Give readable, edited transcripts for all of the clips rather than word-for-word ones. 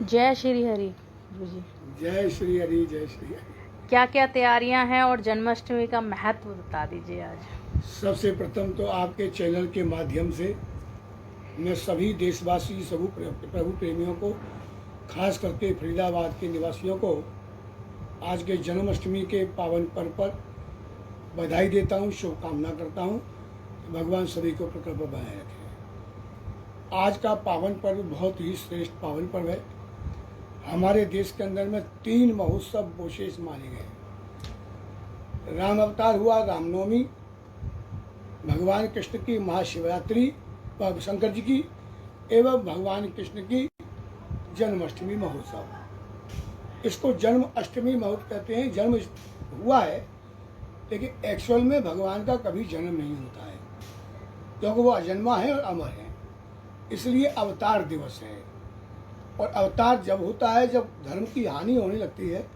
जय श्री हरि जी। जय श्री हरि, जय श्री हरि। क्या क्या तैयारियां हैं और जन्माष्टमी का महत्व बता दीजिए आज। सबसे प्रथम तो आपके चैनल के माध्यम से मैं सभी देशवासी, सभी प्रभु प्रेमियों को, खास करके फरीदाबाद के निवासियों को आज के जन्माष्टमी के पावन पर्व पर बधाई देता हूँ, शुभकामना करता हूँ। भगवान सभी को प्रकृपा बनाए रखे। आज का पावन पर्व बहुत ही श्रेष्ठ पावन पर्व है। हमारे देश के अंदर में 3 महोत्सव विशेष माने गए। राम अवतार हुआ रामनवमी, भगवान कृष्ण की महाशिवरात्रि शंकर जी की, एवं भगवान कृष्ण की जन्माष्टमी महोत्सव। इसको जन्म अष्टमी महोत्सव कहते हैं। जन्म हुआ है, लेकिन एक्चुअल में भगवान का कभी जन्म नहीं होता है, क्योंकि वो अजन्मा है और अमर है। इसलिए अवतार दिवस है। और अवतार जब होता है, जब धर्म की हानि होने लगती है,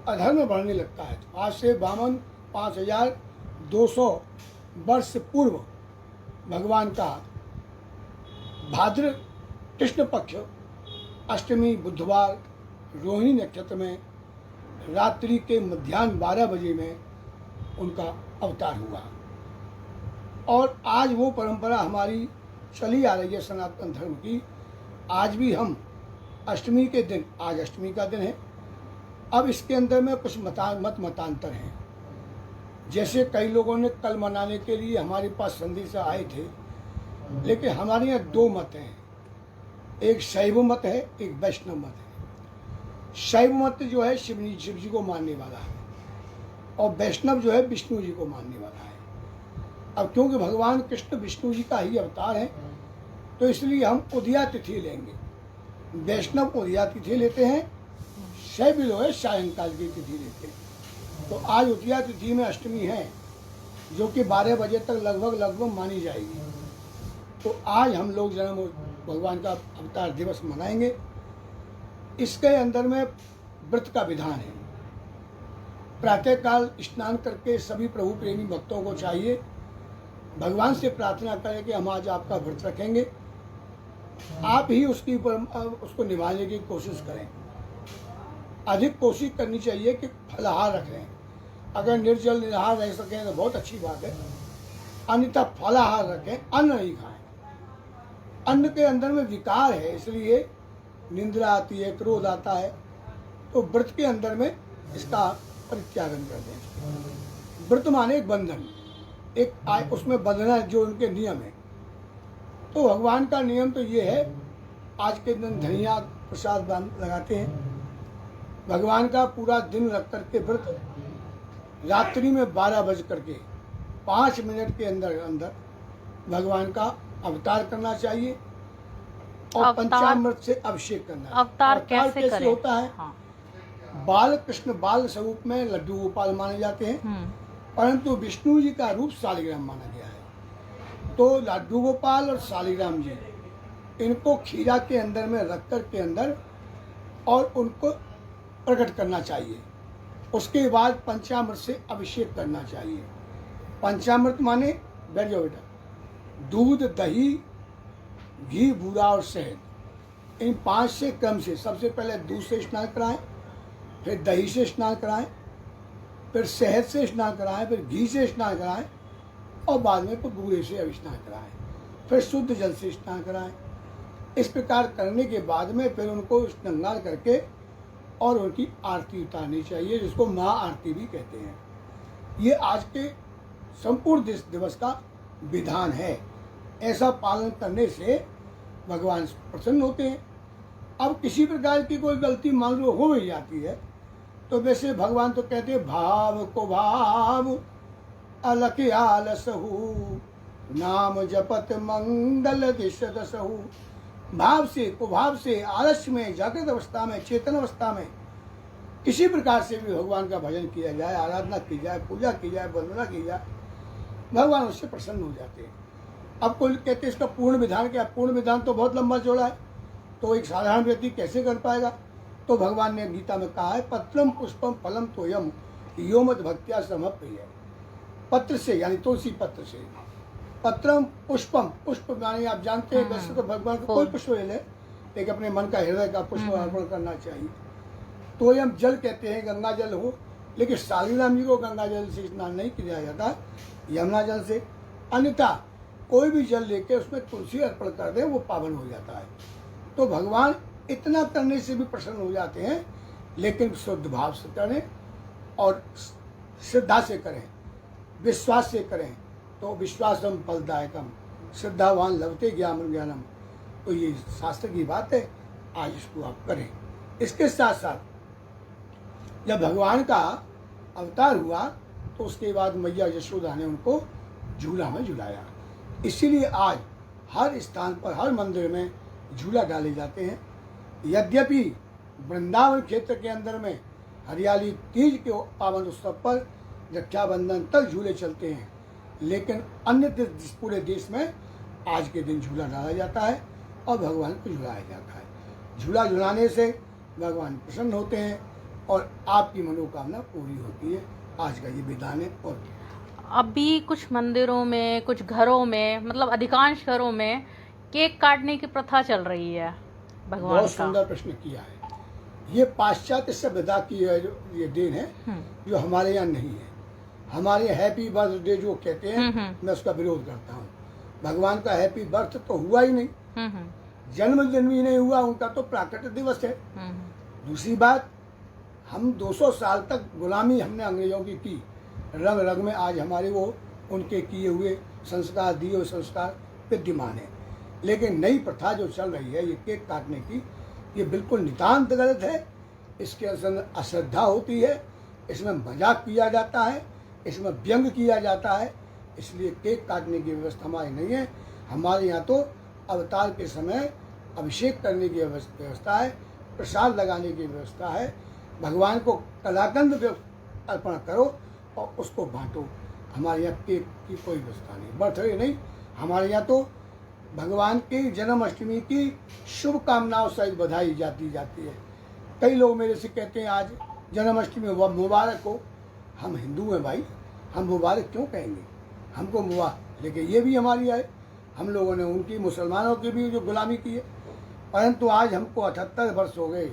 अधर्म बढ़ने लगता है। तो आज से 5200 वर्ष पूर्व भगवान का भाद्र कृष्ण पक्ष अष्टमी बुधवार रोहिणी नक्षत्र में रात्रि के मध्याह्न 12 बजे में उनका अवतार हुआ। और आज वो परंपरा हमारी चली आ रही है सनातन धर्म की। आज भी हम अष्टमी के दिन, आज अष्टमी का दिन है, अब इसके अंदर में कुछ मतांतर हैं। जैसे कई लोगों ने कल मनाने के लिए हमारे पास संदेश आए थे, लेकिन हमारे यहाँ 2 मत हैं। एक शैव मत है, एक वैष्णव मत है। शैव मत जो है शिव जी को मानने वाला है, और वैष्णव जो है विष्णु जी को मानने वाला है। अब क्योंकि भगवान कृष्ण विष्णु जी का ही अवतार है, तो इसलिए हम उदया तिथि लेंगे। वैष्णव उदया तिथि लेते हैं, शैव जो है सायंकाल की तिथि लेते हैं। तो आज उदया तिथि में अष्टमी है, जो कि 12 बजे तक लगभग मानी जाएगी। तो आज हम लोग जन्म भगवान का अवतार दिवस मनाएंगे। इसके अंदर में व्रत का विधान है। प्रातःकाल स्नान करके सभी प्रभु प्रेमी भक्तों को चाहिए भगवान से प्रार्थना करें कि हम आज आपका व्रत रखेंगे। आप ही उसको निभाने की कोशिश करें। अधिक कोशिश करनी चाहिए कि फलाहार रखें। अगर निर्जल निराहार रह सकें तो बहुत अच्छी बात है, अन्यथा फलाहार रखें, अन्न नहीं खाएं। अन्न के अंदर में विकार है, इसलिए निंद्रा आती है, क्रोध आता है। तो व्रत के अंदर में इसका परित्यागन कर दें। व्रत माने एक बंधन, एक उसमें बंधना जो उनके नियम है। तो भगवान का नियम तो ये है, आज के दिन धनिया प्रसाद लगाते हैं। भगवान का पूरा दिन रख करके व्रत रात्रि में 12 बज करके 5 मिनट के अंदर भगवान का अवतार करना चाहिए और पंचामृत से अभिषेक करना है। अवतार कैसे होता है? हाँ। बाल कृष्ण बाल स्वरूप में लड्डू गोपाल माने जाते हैं, परंतु विष्णु जी का रूप शालिग्राम माना गया है। तो लड्डू गोपाल और शालिग्राम जी, इनको खीरा के अंदर में रख कर के अंदर और उनको प्रकट करना चाहिए। उसके बाद पंचामृत से अभिषेक करना चाहिए। पंचामृत माने, बैठ जाओ बेटा, दूध, दही, घी, बूरा और शहद, इन 5 से क्रम से सबसे पहले दूध से स्नान कराएं, फिर दही से स्नान कराएं, फिर शहद से स्नान कराएं, फिर घी से स्नान कराएं, और बाद में फिर बूरे से स्नान कराएं, फिर शुद्ध जल से स्नान कराएं। इस प्रकार करने के बाद में फिर उनको श्रृंगार करके और उनकी आरती उतारनी चाहिए, जिसको महाआरती भी कहते हैं। ये आज के संपूर्ण दिवस का विधान है। ऐसा पालन करने से भगवान प्रसन्न होते हैं। अब किसी प्रकार की कोई गलती मान लो हो ही जाती है, तो वैसे भगवान तो कहते हैं, भाव को भाव अलख आलसहु, नाम जपत मंगल दिशदसहु। भाव से, कुभाव से, आलस्य में, जागृत अवस्था में, चेतन अवस्था में किसी प्रकार से भी भगवान का भजन किया जाए, आराधना की जाए, पूजा की जाए, वंदना की जाए, भगवान उससे प्रसन्न हो जाते हैं। अब कोई कहते हैं इसका पूर्ण विधान क्या? पूर्ण विधान तो बहुत लंबा चौड़ा है, तो एक साधारण व्यक्ति कैसे कर पाएगा? तो भगवान ने गीता में कहा है, पत्रम पुष्पम फलम तोयम यो मत भक्त्या समप्रिय। पत्र से यानी तुलसी पत्र से पत्रम पुष्पम, पुष्प माने आप जानते हैं वैसे तो भगवान को कोई पुष्प ले ले, लेकिन अपने मन का हृदय का पुष्प अर्पण करना चाहिए। तो ये हम जल कहते हैं, गंगा जल हो, लेकिन शालिग्राम जी को गंगा जल से स्नान नहीं किया जाता, यमुना जल से। अन्यथा कोई भी जल लेके उसमें तुलसी अर्पण कर दे वो पावन हो जाता है। तो भगवान इतना करने से भी प्रसन्न हो जाते हैं, लेकिन शुद्ध भाव से करें और श्रद्धा से करें, विश्वास से करें। तो विश्वासम फलदायकम श्रद्धावान लभते ज्ञानम। तो ये शास्त्र की बात है, आज इसको आप करें। इसके साथ साथ जब भगवान का अवतार हुआ तो उसके बाद मैया यशोदा ने उनको झूला में झुलाया। इसीलिए आज हर स्थान पर, हर मंदिर में झूला डाले जाते हैं। यद्यपि वृंदावन क्षेत्र के अंदर में हरियाली तीज के पावन उत्सव पर रक्षाबंधन तक झूले चलते हैं, लेकिन अन्य पूरे देश में आज के दिन झूला डाला जाता है और भगवान को झुलाया जाता है। झूला झुलाने से भगवान प्रसन्न होते हैं और आपकी मनोकामना पूरी होती है। आज का ये विधान है। और अभी कुछ मंदिरों में, कुछ घरों में, मतलब अधिकांश घरों में केक काटने की प्रथा चल रही है भगवान बहुत का। सुंदर प्रश्न किया है। ये पाश्चात्य सभ्यता की ये देन है जो हमारे यहाँ नहीं है। हमारे हैप्पी बर्थडे जो कहते हैं, मैं उसका विरोध करता हूँ। भगवान का हैप्पी बर्थ तो हुआ ही नहीं, जन्मदिन भी नहीं हुआ उनका, तो प्राकट्य दिवस है। दूसरी बात, हम 200 साल तक गुलामी हमने अंग्रेजों की की, रंग रंग में आज हमारे वो उनके किए हुए संस्कार, दिए हुए संस्कार विद्यमान है। लेकिन नई प्रथा जो चल रही है ये केक काटने की, ये बिल्कुल नितांत गलत है। इसके अंदर अश्रद्धा होती है, इसमें मजाक किया जाता है, इसमें व्यंग किया जाता है। इसलिए केक काटने की व्यवस्था हमारी नहीं है। हमारे यहाँ तो अवतार के समय अभिषेक करने की व्यवस्था है, प्रसाद लगाने की व्यवस्था है। भगवान को कलाकंद अर्पण करो और उसको बांटो। हमारे यहाँ केक की कोई व्यवस्था नहीं, बर्थडे नहीं। हमारे यहाँ तो भगवान की जन्माष्टमी की शुभकामनाओं सहित बधाई जाती है। कई लोग मेरे से कहते हैं आज जन्माष्टमी मुबारक हो। हम हिंदू हैं भाई, हम मुबारक क्यों कहेंगे? हमको मुबारक, लेकिन ये भी हमारी है। हम लोगों ने उनकी, मुसलमानों की भी जो गुलामी की है, परंतु आज हमको 78 वर्ष हो गए,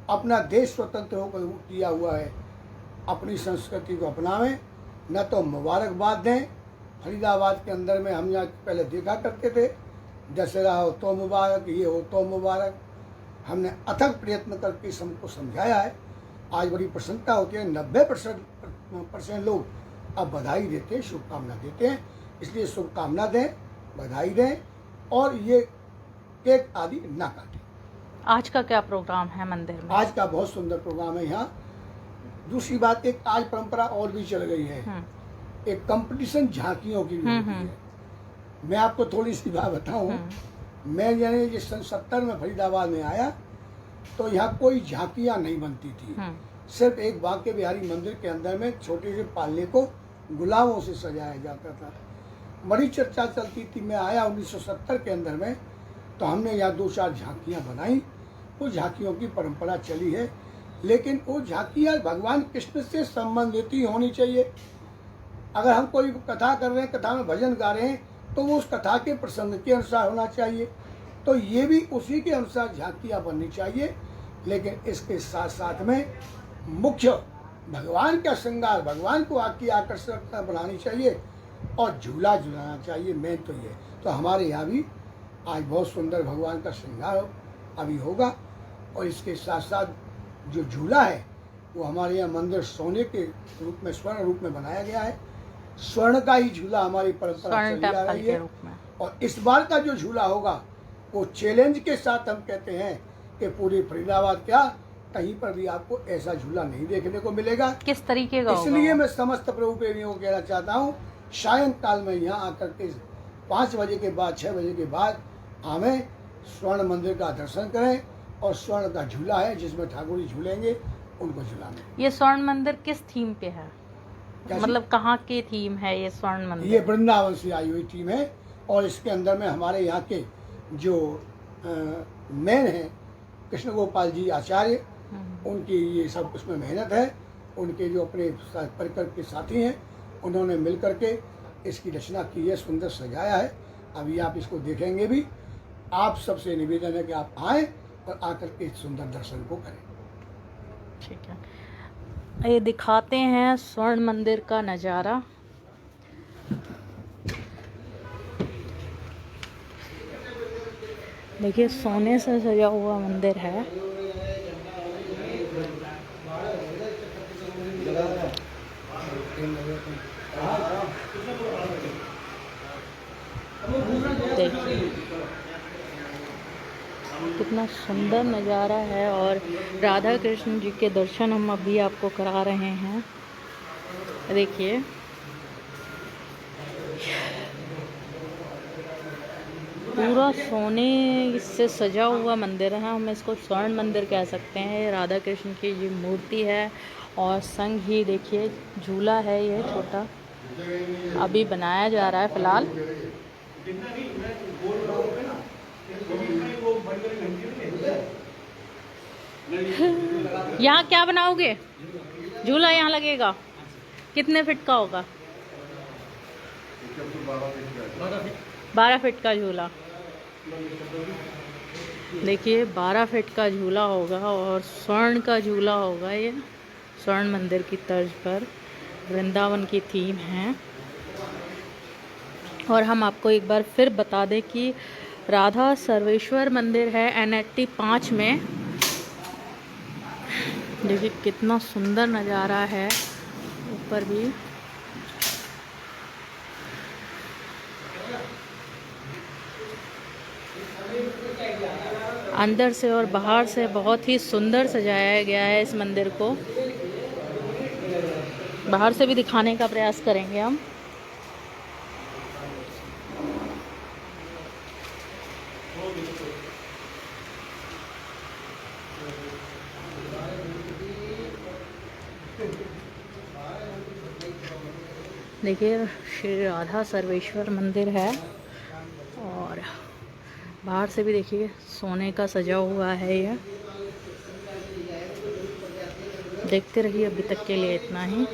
अपना देश स्वतंत्र होकर किया हुआ है। अपनी संस्कृति को अपनावें, न तो मुबारकबाद दें। फरीदाबाद के अंदर में हम यहाँ पहले देखा करते थे, दशहरा हो तो मुबारक, ये हो तो मुबारक। हमने अथक प्रयत्न करके सबको समझाया है। आज बड़ी प्रसन्नता होती है। 90% लोग अब बधाई देते हैं, शुभकामना देते हैं। इसलिए शुभकामना दें, बधाई दें और ये केक आदि ना काटें। आज का क्या प्रोग्राम है मंदिर में? आज का बहुत सुंदर प्रोग्राम है यहाँ। दूसरी बात, एक आज परंपरा और भी चल गई है, एक कंपटीशन झांकियों की भी होती है। मैं आपको थोड़ी सी बात बताऊं, मैं यानी जिस सन 70 में फरीदाबाद में आया तो यहाँ कोई झांकियाँ नहीं बनती थी। सिर्फ एक बांके बिहारी मंदिर के अंदर में छोटे से पालने को गुलाबों से सजाया जाता था। बड़ी चर्चा चलती थी। मैं आया 1970 के अंदर में, तो हमने यहाँ 2-4 झांकियाँ बनाई। वो झांकियों की परंपरा चली है, लेकिन वो झांकियाँ भगवान कृष्ण से संबंधित ही होनी चाहिए। अगर हम कोई कथा कर रहे हैं, कथा में भजन गा रहे हैं, तो वो उस कथा के प्रसंग के अनुसार होना चाहिए। तो ये भी उसी के अनुसार झांकियाँ बननी चाहिए। लेकिन इसके साथ साथ में मुख्य भगवान का श्रृंगार, भगवान को आपकी आकर्षकता बनानी चाहिए और झूला झुलाना चाहिए। मेन तो ये, तो हमारे यहाँ भी आज बहुत सुंदर भगवान का श्रृंगार अभी होगा। और इसके साथ साथ जो झूला है वो हमारे यहाँ मंदिर सोने के रूप में, स्वर्ण रूप में बनाया गया है। स्वर्ण का ही झूला हमारी परंपरा चली आ रही है। और इस बार का जो झूला होगा वो चैलेंज के साथ हम कहते हैं कि पूरी फरीदाबाद क्या, कहीं पर भी आपको ऐसा झूला नहीं देखने को मिलेगा। किस तरीके का? इसलिए मैं समस्त प्रभु प्रेमियों को कहना चाहता हूँ, सायंकाल में यहाँ आकर के 5 बजे के बाद, 6 बजे के बाद आवें, स्वर्ण मंदिर का दर्शन करें। और स्वर्ण का झूला है जिसमें ठाकुर जी झूलेंगे, उनको झूलाने। ये स्वर्ण मंदिर किस थीम पे है? मतलब कहाँ की थीम है ये स्वर्ण मंदिर? ये वृंदावन से आई हुई थीम है। और इसके अंदर में हमारे यहाँ के जो मेन है कृष्ण गोपाल जी आचार्य, उनकी ये सब उसमें मेहनत है। उनके जो अपने परिकर के साथी हैं, उन्होंने मिल करके इसकी रचना की है, सुंदर सजाया है। अभी आप इसको देखेंगे भी। आप सबसे निवेदन है कि आप आए और आकर के इस सुंदर दर्शन को करें। ठीक है, ये दिखाते हैं स्वर्ण मंदिर का नज़ारा। देखिए सोने से सजा हुआ मंदिर है। देखिए कितना सुंदर नज़ारा है और राधा कृष्ण जी के दर्शन हम अभी आपको करा रहे हैं। देखिए पूरा सोने से सजा हुआ मंदिर है, हम इसको स्वर्ण मंदिर कह सकते हैं। राधा कृष्ण की जी मूर्ति है और संग ही देखिए झूला है, ये छोटा अभी बनाया जा रहा है फिलहाल। यहाँ क्या बनाओगे? झूला यहाँ लगेगा। कितने फीट का होगा? 12 फीट का झूला। देखिए 12 फीट का झूला होगा और स्वर्ण का झूला होगा। ये स्वर्ण मंदिर की तर्ज पर वृंदावन की थीम है। और हम आपको एक बार फिर बता दें कि राधा सर्वेश्वर मंदिर है NAT 5 में। देखिए कितना सुंदर नज़ारा है ऊपर भी। अंदर से और बाहर से बहुत ही सुंदर सजाया गया है इस मंदिर को। बाहर से भी दिखाने का प्रयास करेंगे हम। देखिए श्री राधा सर्वेश्वर मंदिर है और बाहर से भी देखिए सोने का सजा हुआ है। ये देखते रहिए, अभी तक के लिए इतना ही।